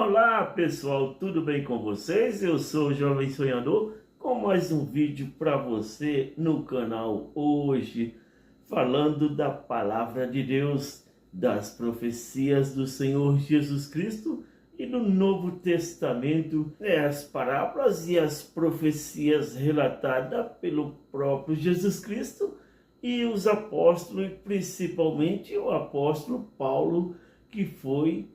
Olá pessoal, tudo bem com vocês? Eu sou o Jovem Sonhador com mais um vídeo para você no canal hoje, falando da palavra de Deus, das profecias do Senhor Jesus Cristo e do Novo Testamento, as parábolas e as profecias relatadas pelo próprio Jesus Cristo e os apóstolos, principalmente o apóstolo Paulo, que foi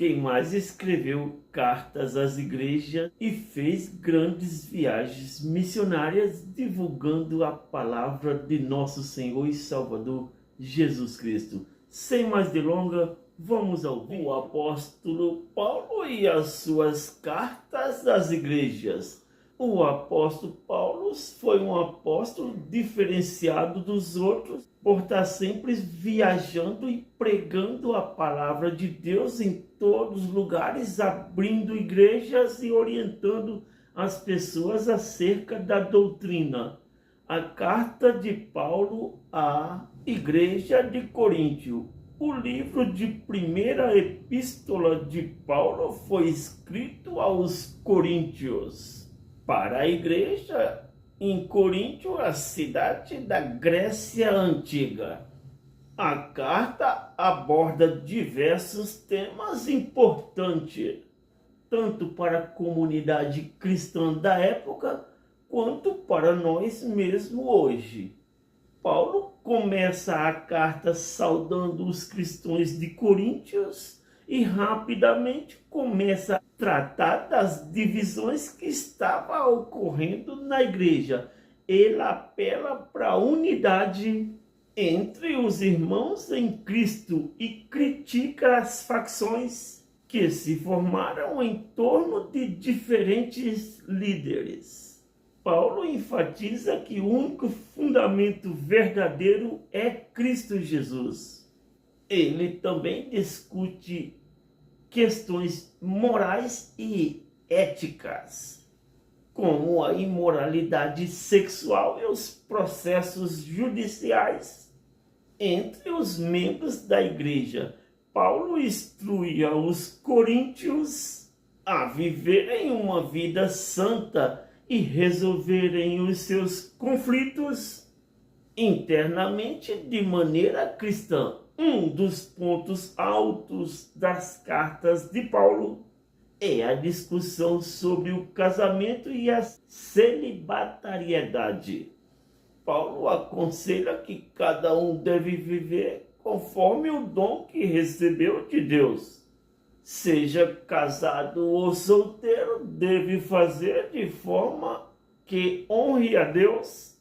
quem mais escreveu cartas às igrejas e fez grandes viagens missionárias divulgando a palavra de nosso Senhor e Salvador Jesus Cristo. Sem mais delongas, vamos ao vídeo. O apóstolo Paulo e as suas cartas às igrejas. O apóstolo Paulo foi um apóstolo diferenciado dos outros por estar sempre viajando e pregando a palavra de Deus em todos os lugares, abrindo igrejas e orientando as pessoas acerca da doutrina. A carta de Paulo à igreja de Coríntio. O livro de primeira epístola de Paulo foi escrito aos coríntios, para a igreja em Coríntio, a cidade da Grécia Antiga. A carta aborda diversos temas importantes, tanto para a comunidade cristã da época, quanto para nós mesmos hoje. Paulo começa a carta saudando os cristãos de Coríntios e rapidamente começa a tratar das divisões que estavam ocorrendo na igreja. Ele apela para a unidade entre os irmãos em Cristo e critica as facções que se formaram em torno de diferentes líderes. Paulo enfatiza que o único fundamento verdadeiro é Cristo Jesus. Ele também discute questões morais e éticas, como a imoralidade sexual e os processos judiciais entre os membros da igreja. Paulo instruía os coríntios a viverem uma vida santa e resolverem os seus conflitos internamente de maneira cristã. Um dos pontos altos das cartas de Paulo é a discussão sobre o casamento e a celibatariedade. Paulo aconselha que cada um deve viver conforme o dom que recebeu de Deus. Seja casado ou solteiro, deve fazer de forma que honre a Deus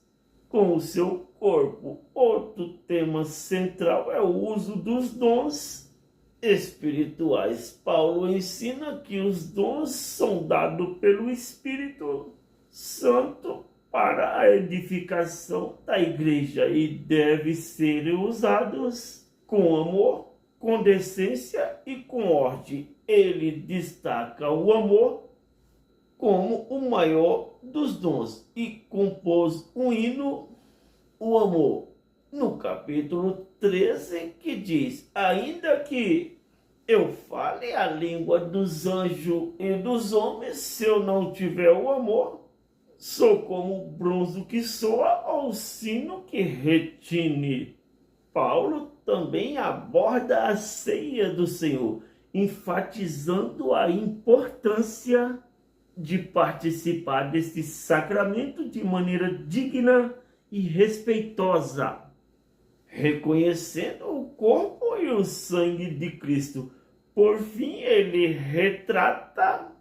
com o seu corpo. Outro tema central é o uso dos dons espirituais. Paulo ensina que os dons são dados pelo Espírito Santo para a edificação da igreja e devem ser usados com amor, com decência e com ordem. Ele destaca o amor como o maior dos dons e compôs um hino, o amor, no capítulo 13, que diz: ainda que eu fale a língua dos anjos e dos homens, se eu não tiver o amor, sou como o bronze que soa ou o sino que retine. Paulo também aborda a ceia do Senhor, enfatizando a importância de participar deste sacramento de maneira digna e respeitosa, reconhecendo o corpo e o sangue de Cristo. Por fim, ele retrata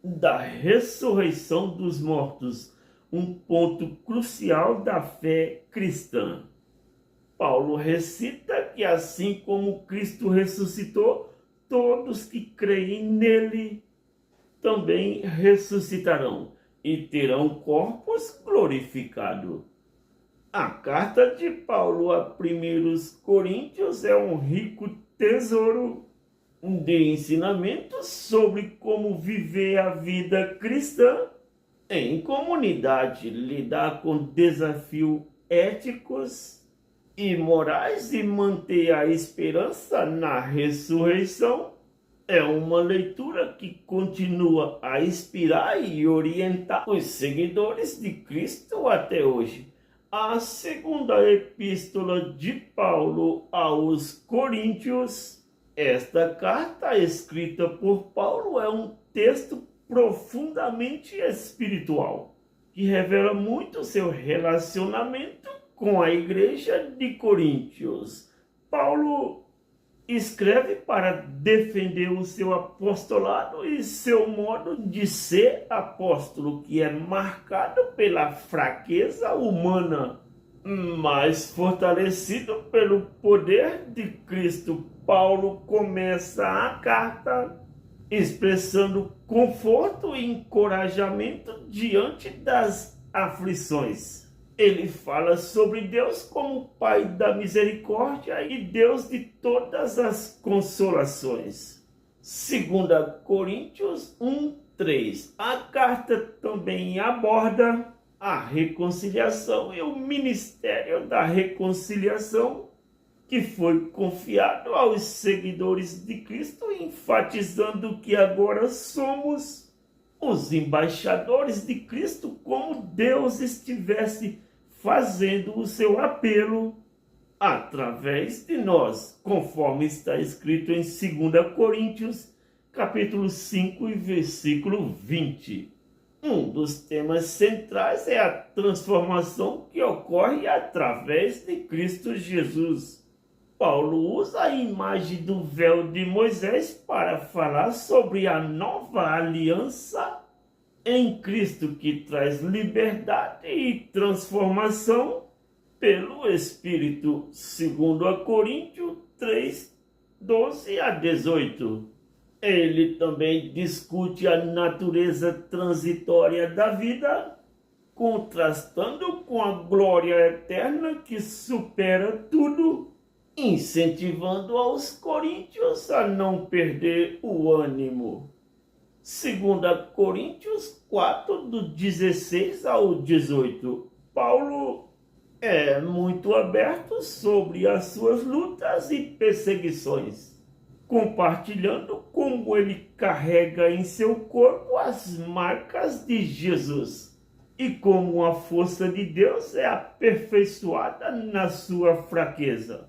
da ressurreição dos mortos, um ponto crucial da fé cristã. Paulo recita que assim como Cristo ressuscitou, todos que creem nele também ressuscitarão e terão corpos glorificados. A carta de Paulo a 1 Coríntios é um rico tesouro de ensinamentos sobre como viver a vida cristã em comunidade, lidar com desafios éticos e morais e manter a esperança na ressurreição É uma leitura que continua a inspirar e orientar os seguidores de Cristo até hoje. A segunda epístola de Paulo aos Coríntios. Esta carta escrita por Paulo é um texto profundamente espiritual, que revela muito seu relacionamento com a igreja de Coríntios. Paulo escreve para defender o seu apostolado e seu modo de ser apóstolo, que é marcado pela fraqueza humana, mas fortalecido pelo poder de Cristo. Paulo começa a carta expressando conforto e encorajamento diante das aflições. Ele fala sobre Deus como Pai da misericórdia e Deus de todas as consolações. 2 Coríntios 1:3. A carta também aborda a reconciliação e o ministério da reconciliação, que foi confiado aos seguidores de Cristo, enfatizando que agora somos os embaixadores de Cristo, como Deus estivesse fazendo o seu apelo através de nós, conforme está escrito em 2 Coríntios, capítulo 5 e versículo 20. Um dos temas centrais é a transformação que ocorre através de Cristo Jesus. Paulo usa a imagem do véu de Moisés para falar sobre a nova aliança em Cristo, que traz liberdade e transformação pelo Espírito. 2 Coríntios 3:12-18. Ele também discute a natureza transitória da vida, contrastando com a glória eterna que supera tudo, incentivando aos coríntios a não perder o ânimo. 2 Coríntios 4, do 16 ao 18. Paulo é muito aberto sobre as suas lutas e perseguições, compartilhando como ele carrega em seu corpo as marcas de Jesus e como a força de Deus é aperfeiçoada na sua fraqueza,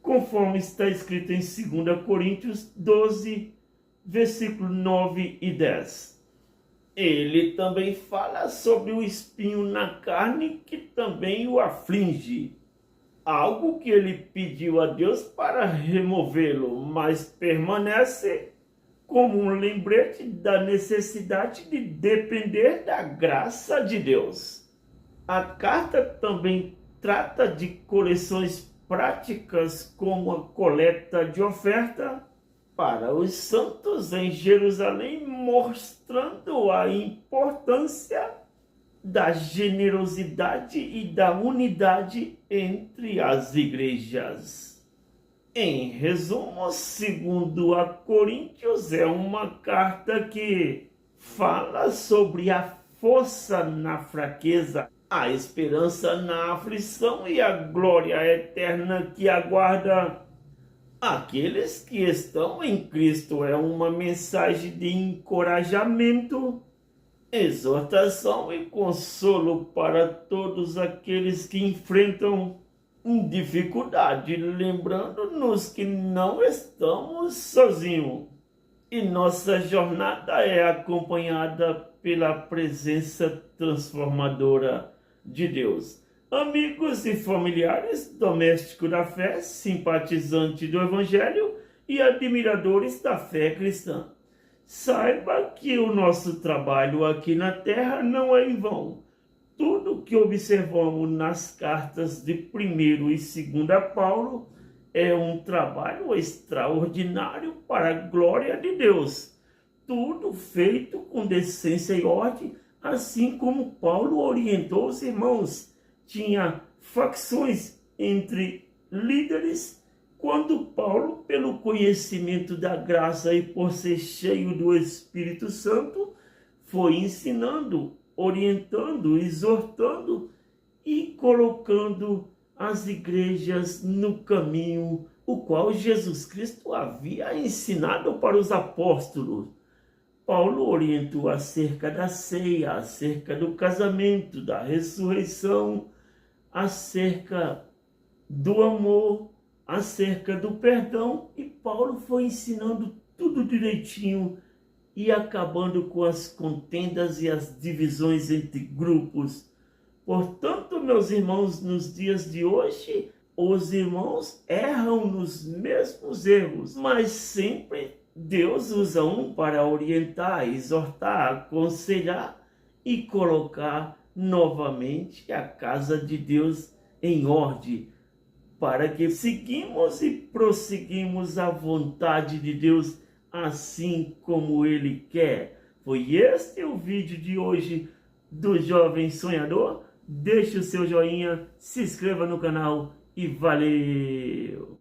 conforme está escrito em 2 Coríntios 12, versículo 9 e 10. Ele também fala sobre o espinho na carne que também o aflige, algo que ele pediu a Deus para removê-lo, mas permanece como um lembrete da necessidade de depender da graça de Deus. A carta também trata de correções práticas, como a coleta de oferta para os santos em Jerusalém, mostrando a importância da generosidade e da unidade entre as igrejas. Em resumo, 2 Coríntios é uma carta que fala sobre a força na fraqueza, a esperança na aflição e a glória eterna que aguarda aqueles que estão em Cristo. É uma mensagem de encorajamento, exortação e consolo para todos aqueles que enfrentam dificuldade, lembrando-nos que não estamos sozinhos e nossa jornada é acompanhada pela presença transformadora de Deus. Amigos e familiares, domésticos da fé, simpatizantes do Evangelho e admiradores da fé cristã, saiba que o nosso trabalho aqui na Terra não é em vão. Tudo que observamos nas cartas de 1º e 2 Paulo é um trabalho extraordinário para a glória de Deus. Tudo feito com decência e ordem, assim como Paulo orientou os irmãos. Tinha facções entre líderes, quando Paulo, pelo conhecimento da graça e por ser cheio do Espírito Santo, foi ensinando, orientando, exortando e colocando as igrejas no caminho o qual Jesus Cristo havia ensinado para os apóstolos. Paulo orientou acerca da ceia, acerca do casamento, da ressurreição, acerca do amor, acerca do perdão, e Paulo foi ensinando tudo direitinho e acabando com as contendas e as divisões entre grupos. Portanto, meus irmãos, nos dias de hoje, os irmãos erram nos mesmos erros, mas sempre Deus usa um para orientar, exortar, aconselhar e colocar novamente a casa de Deus em ordem, para que seguimos e prosseguimos a vontade de Deus assim como Ele quer. Foi este o vídeo de hoje do Jovem Sonhador. Deixe o seu joinha, se inscreva no canal e valeu!